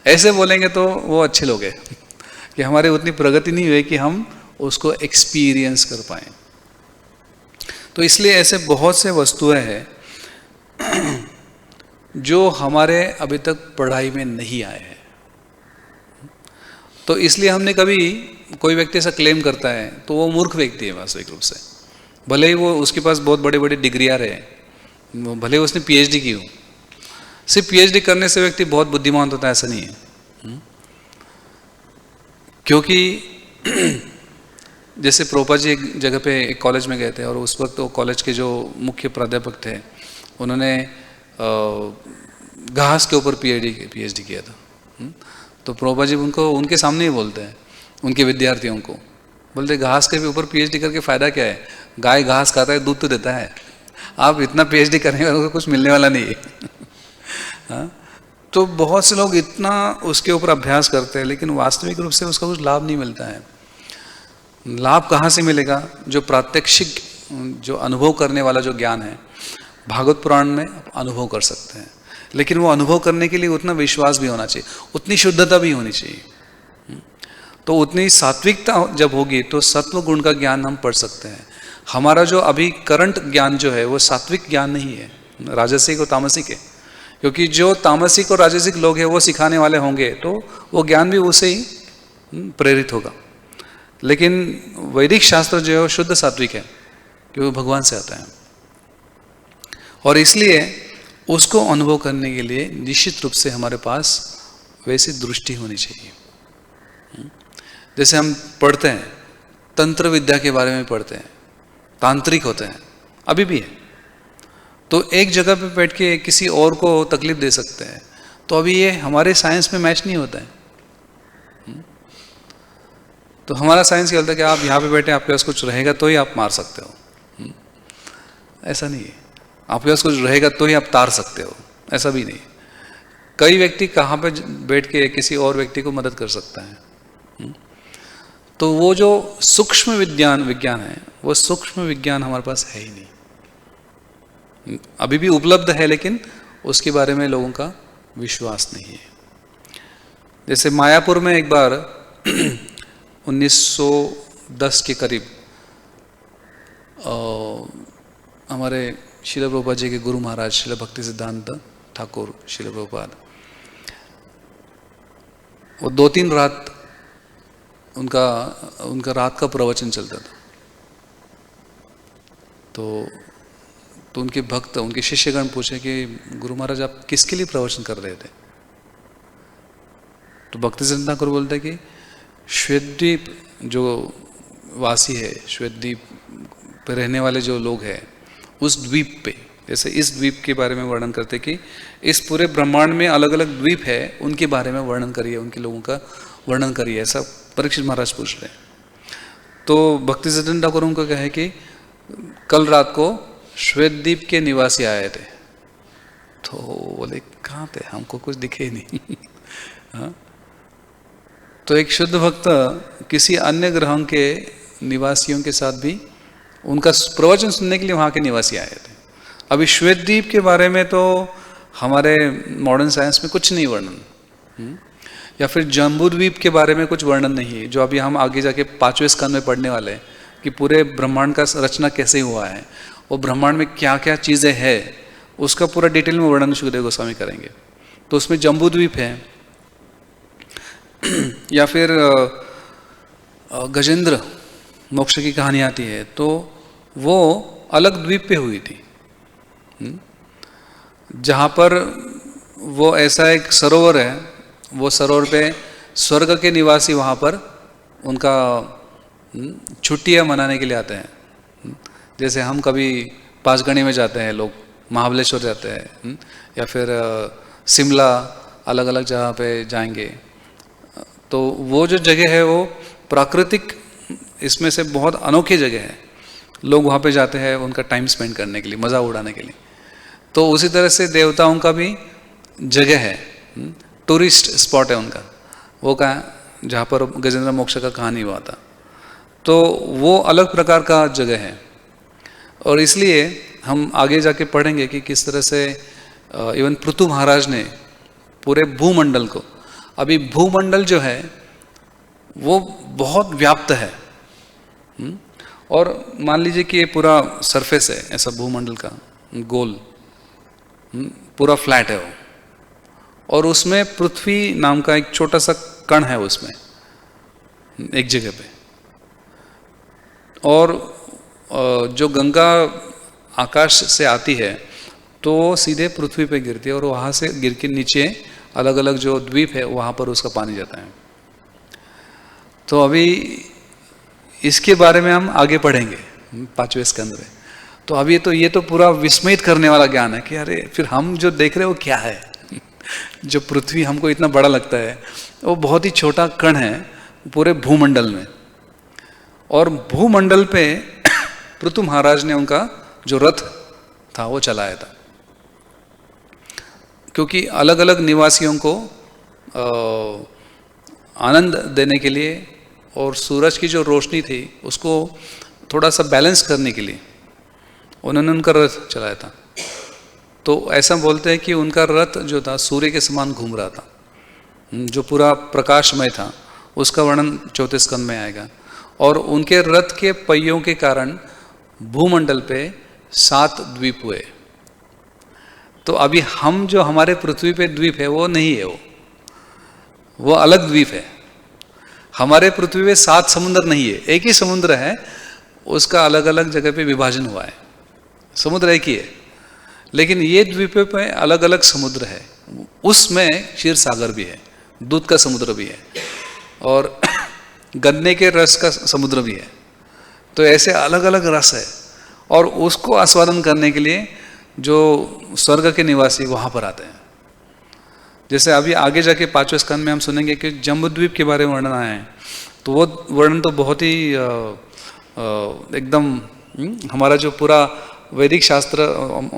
ऐसे बोलेंगे तो वो अच्छे लोग हैं कि हमारी उतनी प्रगति नहीं हुई कि हम उसको एक्सपीरियंस कर पाए। तो इसलिए ऐसे बहुत से वस्तुएं हैं जो हमारे अभी तक पढ़ाई में नहीं आए हैं। तो इसलिए हमने कभी, कोई व्यक्ति ऐसा क्लेम करता है तो वो मूर्ख व्यक्ति है वास्तविक रूप से, भले ही वो उसके पास बहुत बड़े बड़े डिग्रियां रहे, भले ही उसने पीएचडी की हो। सिर्फ पीएचडी करने से व्यक्ति बहुत बुद्धिमान होता है ऐसा नहीं है। क्योंकि जैसे प्रभुपाद जी एक जगह पे एक कॉलेज में गए थे और उस वक्त वो कॉलेज के जो मुख्य प्राध्यापक थे उन्होंने घास के ऊपर पीएचडी किया था। तो प्रभुपाद जी उनको उनके सामने ही बोलते हैं उनके विद्यार्थियों को, बोलते घास के ऊपर पीएचडी करके फ़ायदा क्या है, गाय घास खाता है दूध तो देता है, आप इतना पीएचडी करेंगे और कुछ मिलने वाला नहीं है। हाँ? तो बहुत से लोग इतना उसके ऊपर अभ्यास करते हैं लेकिन वास्तविक रूप से उसका कुछ लाभ नहीं मिलता है। लाभ कहाँ से मिलेगा? जो प्रात्यक्षिक, जो अनुभव करने वाला जो ज्ञान है, भागवत पुराण में अनुभव कर सकते हैं, लेकिन वो अनुभव करने के लिए उतना विश्वास भी होना चाहिए, उतनी शुद्धता भी होनी चाहिए। तो उतनी सात्विकता जब होगी तो सत्व गुण का ज्ञान हम पढ़ सकते हैं। हमारा जो अभी करंट ज्ञान जो है वो सात्विक ज्ञान नहीं है, राजसिक और तामसिक है। क्योंकि जो तामसिक और राजसिक लोग हैं वो सिखाने वाले होंगे तो वो ज्ञान भी उसे ही प्रेरित होगा। लेकिन वैदिक शास्त्र जो है वो शुद्ध सात्विक है क्योंकि वो भगवान से आता है, और इसलिए उसको अनुभव करने के लिए निश्चित रूप से हमारे पास वैसी दृष्टि होनी चाहिए। जैसे हम पढ़ते हैं तंत्र विद्या के बारे में पढ़ते हैं, तांत्रिक होते हैं, अभी भी है, तो एक जगह पे बैठ के किसी और को तकलीफ दे सकते हैं, तो अभी ये हमारे साइंस में मैच नहीं होता है। तो हमारा साइंस क्या होता है कि आप यहाँ पे बैठे, आपके पास कुछ रहेगा तो ही आप मार सकते हो, ऐसा नहीं है। आपके पास कुछ रहेगा तो ही आप तार सकते हो, ऐसा भी नहीं। कई व्यक्ति कहाँ पे बैठ के किसी और व्यक्ति को मदद कर सकता है। तो वो जो सूक्ष्म विज्ञान है, वो सूक्ष्म विज्ञान हमारे पास है ही नहीं, अभी भी उपलब्ध है लेकिन उसके बारे में लोगों का विश्वास नहीं है। जैसे मायापुर में एक बार 1910 के करीब हमारे शिला प्रभुपाद जी के गुरु महाराज शिला भक्ति सिद्धांत ठाकुर शिला प्रभुपाद, वो 2-3 रात उनका रात का प्रवचन चलता था। तो उनके भक्त, उनके शिष्यगण पूछे कि गुरु महाराज आप किसके लिए प्रवचन कर रहे थे? तो भक्ति सिद्धांत ठाकुर बोलते कि श्वेतद्वीप जो वासी है, श्वेतद्वीप पे रहने वाले जो लोग हैं, उस द्वीप पे, जैसे इस द्वीप के बारे में वर्णन करते कि इस पूरे ब्रह्मांड में अलग अलग द्वीप है, उनके बारे में वर्णन करिए, उनके लोगों का वर्णन करिए, ऐसा परीक्षित महाराज पूछ रहे हैं। तो भक्ति सिद्धांत ठाकुर उनको कहे कि कल रात को श्वेतद्वीप के निवासी आए थे। तो बोले कहाँ थे, हमको कुछ दिखे ही नहीं। हाँ? तो एक शुद्ध भक्त किसी अन्य ग्रह के निवासियों के साथ भी उनका प्रवचन सुनने के लिए वहाँ के निवासी आए थे। अभी श्वेतद्वीप के बारे में तो हमारे मॉडर्न साइंस में कुछ नहीं वर्णन, या फिर जम्बूद्वीप के बारे में कुछ वर्णन नहीं है, जो अभी हम आगे जाके 5वें स्कंद में पढ़ने वाले हैं कि पूरे ब्रह्मांड का रचना कैसे हुआ है और ब्रह्मांड में क्या क्या चीज़ें हैं, उसका पूरा डिटेल में वर्णन सुखदेव गोस्वामी करेंगे। तो उसमें जम्बूद्वीप है, या फिर गजेंद्र मोक्ष की कहानी आती है, तो वो अलग द्वीप पे हुई थी, जहाँ पर वो ऐसा एक सरोवर है, वो सरोवर पे स्वर्ग के निवासी वहाँ पर उनका छुट्टियाँ मनाने के लिए आते हैं। जैसे हम कभी पाँचगणी में जाते हैं, लोग महाबलेश्वर जाते हैं, या फिर शिमला, अलग अलग जगह पे जाएंगे। तो वो जो जगह है वो प्राकृतिक, इसमें से बहुत अनोखी जगह है, लोग वहाँ पे जाते हैं उनका टाइम स्पेंड करने के लिए, मज़ा उड़ाने के लिए। तो उसी तरह से देवताओं का भी जगह है, टूरिस्ट स्पॉट है उनका, वो कहाँ जहाँ पर गजेंद्र मोक्ष का कहानी हुआ था। तो वो अलग प्रकार का जगह है, और इसलिए हम आगे जाके पढ़ेंगे कि किस तरह से इवन पृथु महाराज ने पूरे भूमंडल को, अभी भूमंडल जो है वो बहुत व्याप्त है, और मान लीजिए कि ये पूरा सरफेस है ऐसा भूमंडल का, गोल पूरा फ्लैट है वो, और उसमें पृथ्वी नाम का एक छोटा सा कण है उसमें एक जगह पे, और जो गंगा आकाश से आती है तो सीधे पृथ्वी पे गिरती है, और वहाँ से गिर के नीचे अलग अलग जो द्वीप है वहाँ पर उसका पानी जाता है। तो अभी इसके बारे में हम आगे पढ़ेंगे 5वें स्कंद में। तो अभी ये तो पूरा विस्मित करने वाला ज्ञान है कि अरे फिर हम जो देख रहे हैं वो क्या है। जो पृथ्वी हमको इतना बड़ा लगता है वो बहुत ही छोटा कण है पूरे भूमंडल में, और भूमंडल पे पृथु महाराज ने उनका जो रथ था वो चलाया था, क्योंकि अलग अलग निवासियों को आनंद देने के लिए और सूरज की जो रोशनी थी उसको थोड़ा सा बैलेंस करने के लिए उन्होंने उनका रथ चलाया था। तो ऐसा बोलते हैं कि उनका रथ जो था सूर्य के समान घूम रहा था, जो पूरा प्रकाशमय था। उसका वर्णन 4थे स्कंद में आएगा। और उनके रथ के पहियों के कारण भूमंडल पे 7 द्वीप हुए। तो अभी हम जो हमारे पृथ्वी पे द्वीप है वो नहीं है, वो अलग द्वीप है। हमारे पृथ्वी पे 7 समुद्र नहीं है, एक ही समुद्र है, उसका अलग अलग जगह पे विभाजन हुआ है। समुद्र एक ही है, लेकिन ये द्वीपों पे अलग अलग समुद्र है। उसमें क्षीर सागर भी है, दूध का समुद्र भी है, और गन्ने के रस का समुद्र भी है। तो ऐसे अलग अलग रस है, और उसको आस्वादन करने के लिए जो स्वर्ग के निवासी वहाँ पर आते हैं। जैसे अभी आगे जाके 5वें स्कंद में हम सुनेंगे कि जम्बूद्वीप के बारे में वर्णन आया है, तो वो वर्णन तो बहुत ही एकदम हमारा जो पूरा वैदिक शास्त्र,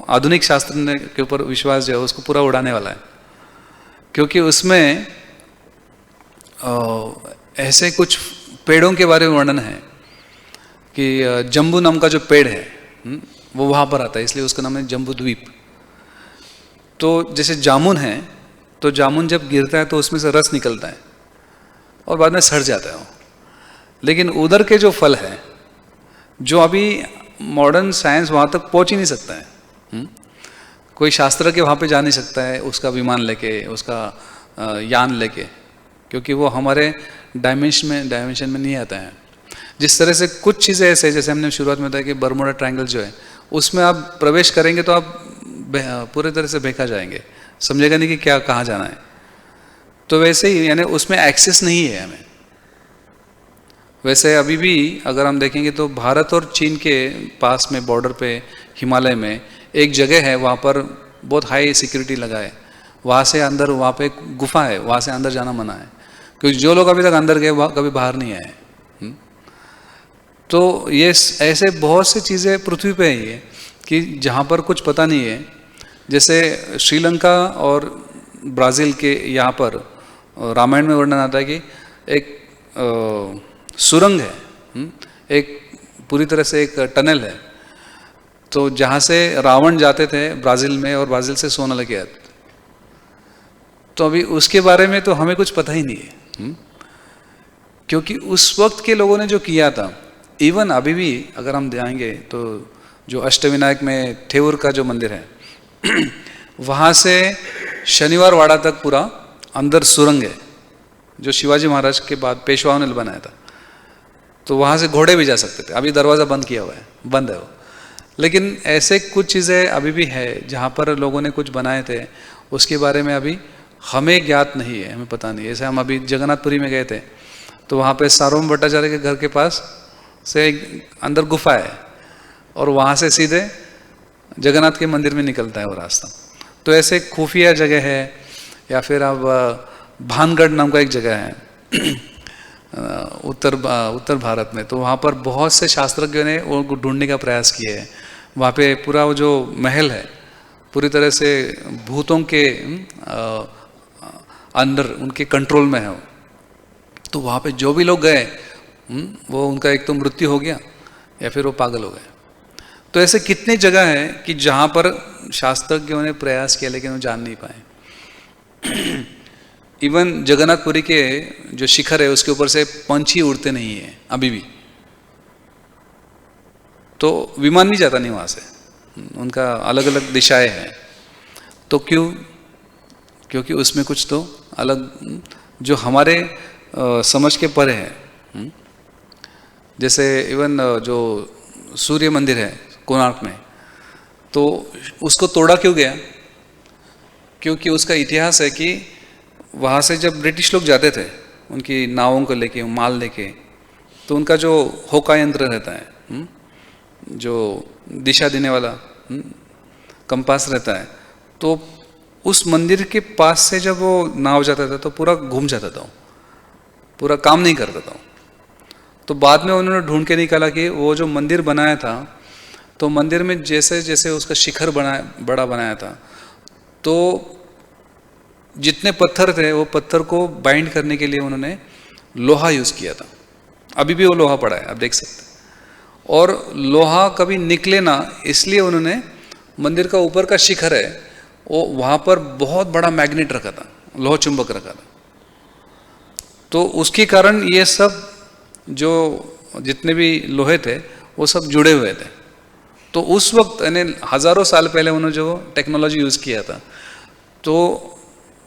आधुनिक शास्त्र के ऊपर विश्वास जो है उसको पूरा उड़ाने वाला है। क्योंकि उसमें ऐसे कुछ पेड़ों के बारे में वर्णन है कि जम्बू नाम का जो पेड़ है वो वहाँ पर आता है, इसलिए उसका नाम है जम्बूद्वीप। तो जैसे जामुन है, तो जामुन जब गिरता है तो उसमें से रस निकलता है और बाद में सड़ जाता है वो। लेकिन उधर के जो फल है, जो अभी मॉडर्न साइंस वहाँ तक पहुँच ही नहीं सकता है, कोई शास्त्र के वहाँ पे जा नहीं सकता है उसका विमान लेके, उसका यान लेके, क्योंकि वो हमारे डायमेंशन में नहीं आता है। जिस तरह से कुछ चीज़ें ऐसे, जैसे हमने शुरुआत में बताया कि बर्मुडा ट्रायंगल जो है, उसमें आप प्रवेश करेंगे तो आप पूरे तरह से बहका जाएंगे, समझेगा नहीं कि क्या कहाँ जाना है। तो वैसे ही यानी उसमें एक्सेस नहीं है हमें। वैसे अभी भी अगर हम देखेंगे तो भारत और चीन के पास में बॉर्डर पे हिमालय में एक जगह है, वहाँ पर बहुत हाई सिक्योरिटी लगा है। वहाँ से अंदर, वहाँ पे एक गुफा है, वहाँ से अंदर जाना मना है, क्योंकि जो लोग अभी तक अंदर गए वह कभी बाहर नहीं आए। तो ये ऐसे बहुत सी चीज़ें पृथ्वी पे ही है कि जहाँ पर कुछ पता नहीं है। जैसे श्रीलंका और ब्राज़ील के यहाँ पर रामायण में वर्णन आता है कि एक सुरंग है, एक पूरी तरह से एक टनल है, तो जहाँ से रावण जाते थे ब्राज़ील में और ब्राज़ील से सोना लेके आते थे। तो अभी उसके बारे में तो हमें कुछ पता ही नहीं है, क्योंकि उस वक्त के लोगों ने जो किया था, इवन अभी भी अगर हम जाएंगे तो जो अष्टविनायक में ठेऊर का जो मंदिर है वहाँ से शनिवार वाड़ा तक पूरा अंदर सुरंग है, जो शिवाजी महाराज के बाद पेशवाओं ने बनाया था। तो वहाँ से घोड़े भी जा सकते थे, अभी दरवाज़ा बंद किया हुआ है, बंद है वो। लेकिन ऐसे कुछ चीज़ें अभी भी है जहाँ पर लोगों ने कुछ बनाए थे, उसके बारे में अभी हमें ज्ञात नहीं है, हमें पता नहीं। जैसे हम अभी जगन्नाथपुरी में गए थे, तो वहाँ पे सार्वभौम भट्टाचार्य के घर के पास से अंदर गुफा है और वहाँ से सीधे जगन्नाथ के मंदिर में निकलता है वो रास्ता। तो ऐसे खुफिया जगह है, या फिर अब भानगढ़ नाम का एक जगह है उत्तर भारत में, तो वहाँ पर बहुत से शास्त्रज्ञों ने वो ढूंढने का प्रयास किया है। वहाँ पे पूरा वो जो महल है पूरी तरह से भूतों के अंडर, उनके कंट्रोल में है। तो वहाँ पे जो भी लोग गए वो उनका एक तो मृत्यु हो गया या फिर वो पागल हो गए। तो ऐसे कितने जगह है कि जहाँ पर शास्त्रज्ञों ने प्रयास किया लेकिन वो जान नहीं पाए। इवन जगन्नाथपुरी के जो शिखर है उसके ऊपर से पंछी उड़ते नहीं है अभी भी, तो विमान नहीं जाता नहीं वहाँ से, उनका अलग अलग दिशाएं हैं। तो क्यों? क्योंकि उसमें कुछ तो अलग जो हमारे समझ के परे है। जैसे इवन जो सूर्य मंदिर है कोणार्क में, तो उसको तोड़ा क्यों गया? क्योंकि उसका इतिहास है कि वहाँ से जब ब्रिटिश लोग जाते थे उनकी नावों को लेके, माल लेके, तो उनका जो होका यंत्र रहता है, जो दिशा देने वाला कंपास रहता है, तो उस मंदिर के पास से जब वो नाव जाता था तो पूरा घूम जाता था, पूरा काम नहीं करता था। तो बाद में उन्होंने ढूंढ के निकाला कि वो जो मंदिर बनाया था, तो मंदिर में जैसे जैसे उसका शिखर बड़ा बनाया था, तो जितने पत्थर थे वो पत्थर को बाइंड करने के लिए उन्होंने लोहा यूज़ किया था। अभी भी वो लोहा पड़ा है, आप देख सकते हैं। और लोहा कभी निकले ना, इसलिए उन्होंने मंदिर का ऊपर का शिखर है वो वहाँ पर बहुत बड़ा मैग्नेट रखा था, लोह चुंबक रखा था। तो उसके कारण ये सब जो जितने भी लोहे थे वो सब जुड़े हुए थे। तो उस वक्त यानी हज़ारों साल पहले उन्होंने जो टेक्नोलॉजी यूज़ किया था, तो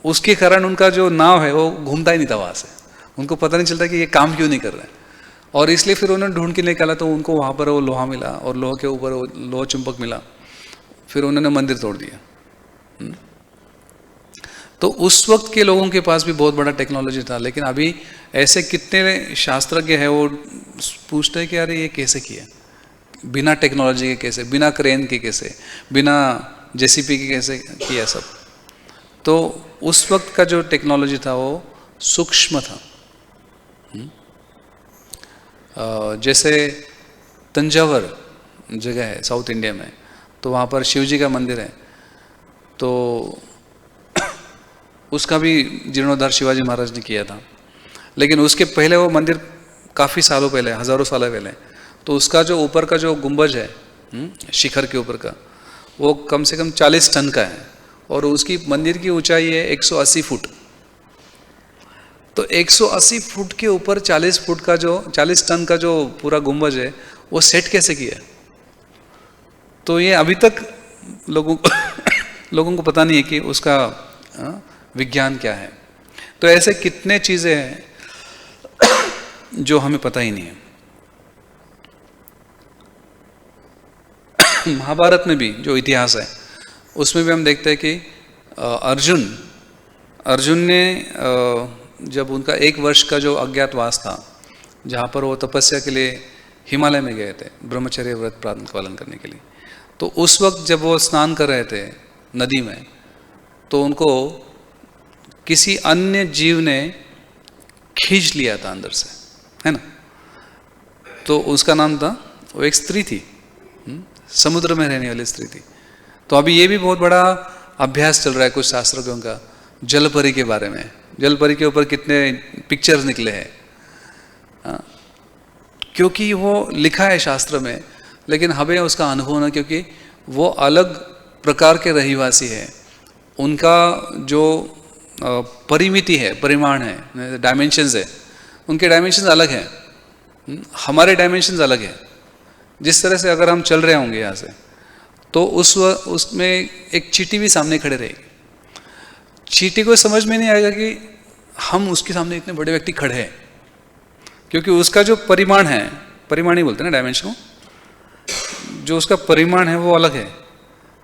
उसके कारण उनका जो नाव है वो घूमता ही नहीं था वहाँ से, उनको पता नहीं चलता कि ये काम क्यों नहीं कर रहा है। और इसलिए फिर उन्होंने ढूंढ के निकाला, तो उनको वहाँ पर वो लोहा मिला और लोहे के ऊपर वो लोह चुंबक मिला, फिर उन्होंने मंदिर तोड़ दिया। तो उस वक्त के लोगों के पास भी बहुत बड़ा टेक्नोलॉजी था, लेकिन अभी ऐसे कितने शास्त्रज्ञ हैं वो पूछते हैं कि अरे ये कैसे किया, बिना टेक्नोलॉजी के कैसे, बिना क्रेन के कैसे, बिना जेसीपी के कैसे किया सब। तो उस वक्त का जो टेक्नोलॉजी था वो सूक्ष्म था। जैसे तंजावर जगह है साउथ इंडिया में, तो वहाँ पर शिव जी का मंदिर है, तो उसका भी जीर्णोद्धार शिवाजी महाराज ने किया था। लेकिन उसके पहले वो मंदिर काफ़ी सालों पहले, हज़ारों साल पहले, तो उसका जो ऊपर का जो गुंबज है शिखर के ऊपर का, वो कम से कम 40 टन का है और उसकी मंदिर की ऊंचाई है 180 फुट। तो 180 फुट के ऊपर 40 फुट का जो 40 टन का जो पूरा गुंबज है वो सेट कैसे किया? तो ये अभी तक लोगों को पता नहीं है कि उसका विज्ञान क्या है। तो ऐसे कितने चीज़ें हैं जो हमें पता ही नहीं है। महाभारत में भी जो इतिहास है उसमें भी हम देखते हैं कि अर्जुन ने जब उनका 1 वर्ष का जो अज्ञातवास था, जहाँ पर वो तपस्या के लिए हिमालय में गए थे ब्रह्मचर्य व्रत पालन करने के लिए, तो उस वक्त जब वो स्नान कर रहे थे नदी में, तो उनको किसी अन्य जीव ने खींच लिया था अंदर से, है ना। तो उसका नाम था, वो एक स्त्री थी, समुद्र में रहने वाली स्त्री थी। तो अभी ये भी बहुत बड़ा अभ्यास चल रहा है कुछ शास्त्रज्ञों का जलपरी के बारे में, जल परी के ऊपर कितने पिक्चर्स निकले हैं, क्योंकि वो लिखा है शास्त्र में, लेकिन हमें उसका अनुभव ना, क्योंकि वो अलग प्रकार के रहिवासी है, उनका जो परिमिति है, परिमाण है, डायमेंशंस है, उनके डायमेंशंस अलग हैं, हमारे डायमेंशंस अलग हैं। जिस तरह से अगर हम चल रहे होंगे यहाँ से, तो उसमें एक चींटी भी सामने खड़े रहेगी, चींटी को समझ में नहीं आएगा कि हम उसके सामने इतने बड़े व्यक्ति खड़े हैं, क्योंकि उसका जो परिमाण है, परिमाण ही बोलते हैं ना डायमेंशन को, जो उसका परिमाण है वो अलग है।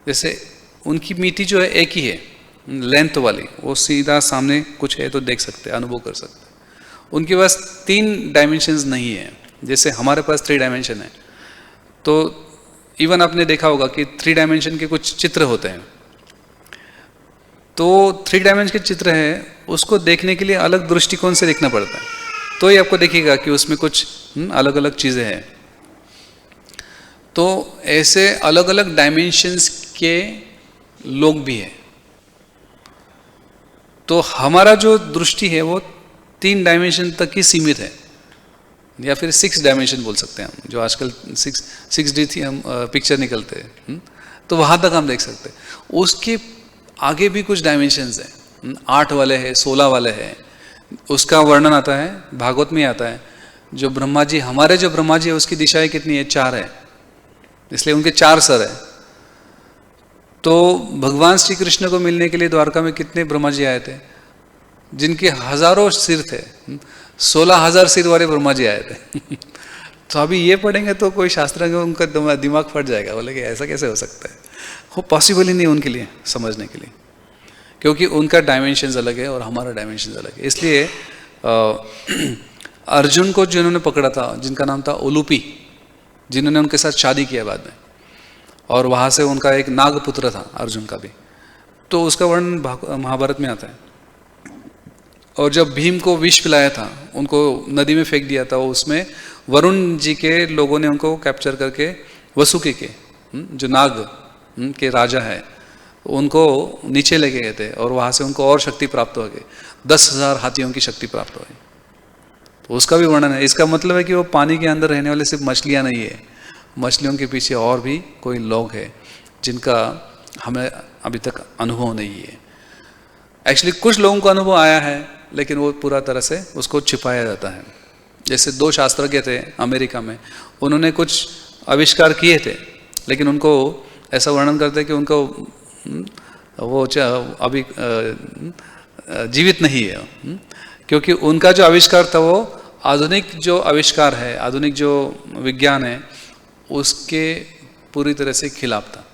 जैसे उनकी मिति जो है एक ही है, लेंथ वाली, वो सीधा सामने कुछ है तो देख सकते हैं, अनुभव कर सकते हैं। उनके पास 3 डायमेंशंस नहीं है, जैसे हमारे पास 3 डायमेंशन है। तो इवन आपने देखा होगा कि 3 डायमेंशन के कुछ चित्र होते हैं, तो 3 डायमेंशन के चित्र है, उसको देखने के लिए अलग दृष्टिकोण से देखना पड़ता है, तो ही आपको देखिएगा कि उसमें कुछ अलग अलग चीज़ें हैं। तो ऐसे अलग अलग डायमेंशंस के लोग भी हैं। तो हमारा जो दृष्टि है वो 3 डायमेंशन तक ही सीमित है, या फिर 6 डायमेंशन बोल सकते हैं हम, जो आजकल 6D थी हम पिक्चर निकलते हैं, तो वहाँ तक हम देख सकते हैं। उसके आगे भी कुछ डायमेंशंस हैं, 8 वाले हैं, 16 वाले हैं, उसका वर्णन आता है भागवत में आता है। जो ब्रह्मा जी, हमारे जो ब्रह्मा जी है उसकी दिशाएं कितनी है? 4 है, इसलिए उनके 4 सर है। तो भगवान श्री कृष्ण को मिलने के लिए द्वारका में कितने ब्रह्मा जी आए थे, जिनके हजारों सिर थे, 16,000 सिर वाले ब्रह्मा जी आए थे। तो अभी ये पढ़ेंगे तो कोई शास्त्र में उनका दिमाग फट जाएगा, बोले कि ऐसा कैसे हो सकता है, वो पॉसिबल ही नहीं उनके लिए समझने के लिए, क्योंकि उनका डायमेंशन अलग है और हमारा डायमेंशन अलग है। इसलिए अर्जुन को जिन्होंने पकड़ा था, जिनका नाम था उलूपी, जिन्होंने उनके साथ शादी किया बाद में, और वहाँ से उनका एक नागपुत्र था अर्जुन का भी, तो उसका वर्णन महाभारत में आता है। और जब भीम को विष पिलाया था, उनको नदी में फेंक दिया था, उसमें वरुण जी के लोगों ने उनको कैप्चर करके वसुकी के, जो नाग के राजा है, उनको नीचे लेके गए थे, और वहाँ से उनको और शक्ति प्राप्त हो गई, 10,000 हाथियों की शक्ति प्राप्त हो गई। तो उसका भी वर्णन है। इसका मतलब है कि वो पानी के अंदर रहने वाले सिर्फ मछलियाँ नहीं है, मछलियों के पीछे और भी कोई लोग हैं जिनका हमें अभी तक अनुभव नहीं है। एक्चुअली कुछ लोगों को अनुभव आया है, लेकिन वो पूरा तरह से उसको छिपाया जाता है। जैसे 2 शास्त्रज्ञ थे अमेरिका में, उन्होंने कुछ आविष्कार किए थे, लेकिन उनको ऐसा वर्णन करते हैं कि उनको वो अभी जीवित नहीं है, क्योंकि उनका जो आविष्कार था वो आधुनिक जो आविष्कार है, आधुनिक जो विज्ञान है, उसके पूरी तरह से खिलाफ था।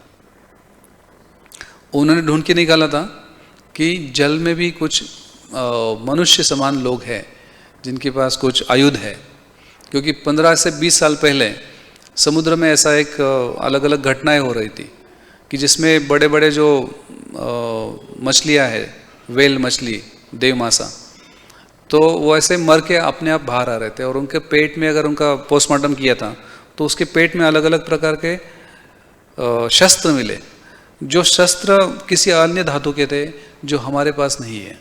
उन्होंने ढूंढ के निकाला था कि जल में भी कुछ मनुष्य समान लोग हैं जिनके पास कुछ आयुध है, क्योंकि 15 से 20 साल पहले समुद्र में ऐसा एक अलग अलग घटनाएं हो रही थी कि जिसमें बड़े बड़े जो मछलियां हैं, वेल मछली, देवमासा, तो वो ऐसे मर के अपने आप बाहर आ रहे थे, और उनके पेट में अगर उनका पोस्टमार्टम किया था तो उसके पेट में अलग अलग प्रकार के शस्त्र मिले, जो शस्त्र किसी अन्य धातु के थे जो हमारे पास नहीं है।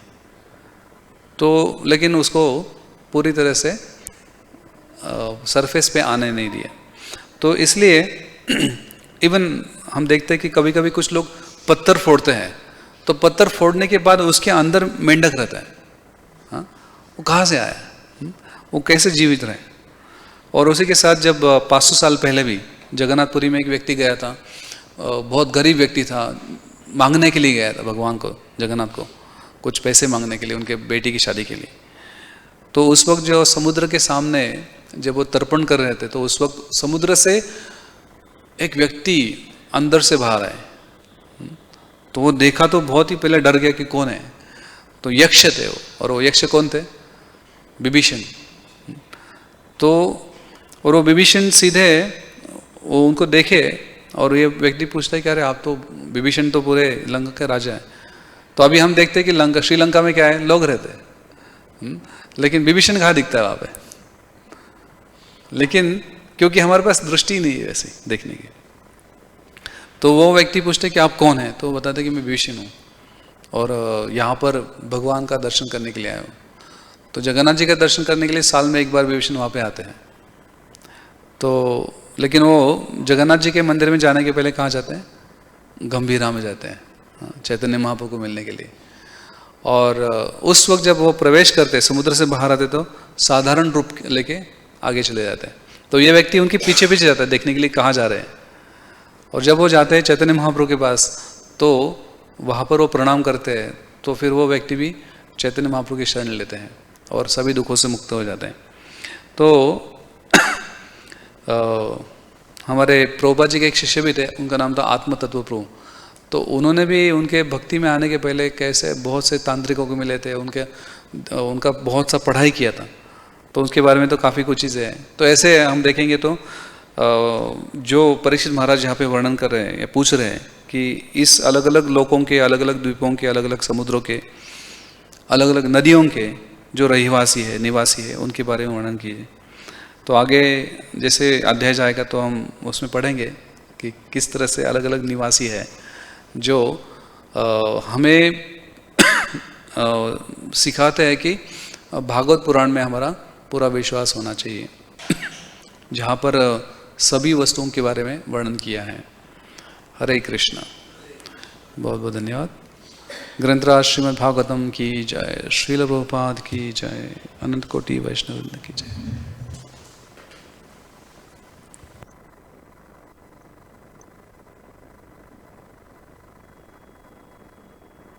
तो लेकिन उसको पूरी तरह से सरफेस पे आने नहीं दिया। तो इसलिए इवन हम देखते हैं कि कभी कभी कुछ लोग पत्थर फोड़ते हैं, तो पत्थर फोड़ने के बाद उसके अंदर मेंढक रहता है। हाँ, वो कहाँ से आया, वो कैसे जीवित रहे। और उसी के साथ जब 500 साल पहले भी जगन्नाथपुरी में एक व्यक्ति गया था, बहुत गरीब व्यक्ति था, मांगने के लिए गया था भगवान को, जगन्नाथ को कुछ पैसे मांगने के लिए उनके बेटी की शादी के लिए। तो उस वक्त जो समुद्र के सामने जब वो तर्पण कर रहे थे, तो उस वक्त समुद्र से एक व्यक्ति अंदर से बाहर आए, तो वो देखा तो बहुत ही पहले डर गया कि कौन है। तो यक्ष थे वो, और वो यक्ष कौन थे? विभीषण। तो और वो विभीषण सीधे वो उनको देखे, और ये व्यक्ति पूछता है कि अरे आप तो विभीषण तो पूरे लंका के राजा हैं। तो अभी हम देखते हैं कि लंका, श्रीलंका में क्या है, लोग रहते हैं, लेकिन विभीषण कहाँ दिखता है वहाँ पे। लेकिन क्योंकि हमारे पास दृष्टि नहीं है वैसे देखने की, तो वो व्यक्ति पूछते कि आप कौन हैं, तो वो बताते कि मैं विभीषण हूँ। और यहाँ पर भगवान का दर्शन करने के लिए आए हो। तो जगन्नाथ जी का दर्शन करने के लिए साल में एक बार विभीषण वहाँ पे आते हैं। तो लेकिन वो जगन्नाथ जी के मंदिर में जाने के पहले कहाँ जाते हैं? गंभीरा में जाते हैं, चैतन्य महाप्रभु को मिलने के लिए। और उस वक्त जब वो प्रवेश करते, समुद्र से बाहर आते, तो साधारण रूप लेके आगे चले जाते हैं। तो ये व्यक्ति उनके पीछे पीछे जाता है देखने के लिए कहाँ जा रहे हैं। और जब वो जाते हैं चैतन्य महाप्रभु के पास, तो वहाँ पर वो प्रणाम करते हैं, तो फिर वो व्यक्ति भी चैतन्य महाप्रभु की शरण लेते हैं और सभी दुखों से मुक्त हो जाते हैं। तो हमारे प्रभुपाद जी के एक शिष्य भी थे, उनका नाम था आत्म तत्व प्रभु। तो उन्होंने भी उनके भक्ति में आने के पहले कैसे बहुत से तांत्रिकों को मिले थे, उनका बहुत सा पढ़ाई किया था। तो उसके बारे में तो काफ़ी कुछ चीज़ें हैं। तो ऐसे हम देखेंगे तो जो परीक्षित महाराज यहाँ पे वर्णन कर रहे हैं या पूछ रहे हैं कि इस अलग अलग लोकों के, अलग अलग द्वीपों के, अलग अलग समुद्रों के, अलग अलग नदियों के जो रहिवासी है, निवासी है, उनके बारे में वर्णन कीजिए। तो आगे जैसे अध्याय जाएगा तो हम उसमें पढ़ेंगे कि किस तरह से अलग अलग निवासी है जो हमें सिखाते हैं कि भागवत पुराण में हमारा पूरा विश्वास होना चाहिए, जहाँ पर सभी वस्तुओं के बारे में वर्णन किया है। हरे कृष्णा। बहुत बहुत धन्यवाद। ग्रंथराज श्रीमद् भागवतम की जय, श्रील प्रभुपाद की जय, अनंत कोटि वैष्णव की जय।